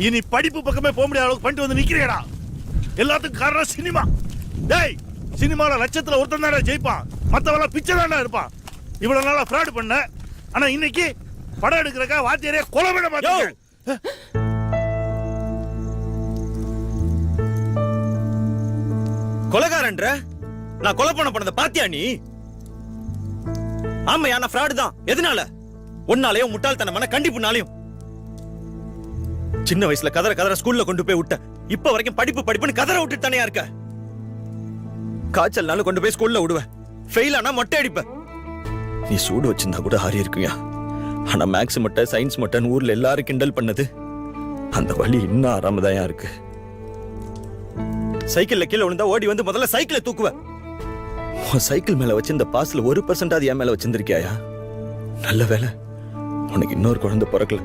இனி படிப்பு பக்கமே போக முடியாத அளவுக்கு பண்ணிட்டு வந்து நிக்கிறேடா. எல்லாத்துக்கும் காரணம் சினிமா. டேய், சினிமால லட்சத்துல ஒருத்தன் தானே ஜெயிப்பான், மத்தவெல்லாம் பிச்சை தானே இருப்பான். இவ்வளவு நாளா ஃப்ராட் பண்ண, ஆனா இன்னைக்கு படம் எடுக்கிறக்கா வாத்தியாரே கொலை பண்ண மாட்டேன். கொலைகாரன்ற நான் கொலை பண்ணத பாத்தியா நீ? ஆமா, நான் ஃப்ராட் தான். எதனால? ஒன்னாலயும் முட்டாள்தனமான கண்டிப்புனாலையும். சின்ன வயசுல கதற ஸ்கூல்ல கொண்டு போய் விட்ட. இப்ப வரைக்கும் படிப்புன்னு கதற விட்டுட்டு தானே இருக்க. காய்ச்சல்னால கொண்டு போய் ஸ்கூல்ல விடுவேன். ஃபெயில் ஆனா மொட்டை அடிப்ப. நீ சூடு வச்சிருந்தா கூட ஆறி இருக்குயா. ஆனா மேக்ஸ் மொட்டை, சயின்ஸ் மொட்டைன்னு ஊர்ல எல்லாரும் கிண்டல் பண்ணது, அந்த வழி இன்னும் ஆறாமதாயா இருக்கு. சைக்கிள்ல கீழே விழுந்தா ஓடி வந்து முதல்ல சைக்கிளை தூக்குவ. சைக்கிள் மேல வச்சிருந்த பாஸ்ல 1% என் மேல வச்சிருந்திருக்கியா? நல்ல வேலை உனக்கு இன்னொரு குழந்தை பிறக்கல.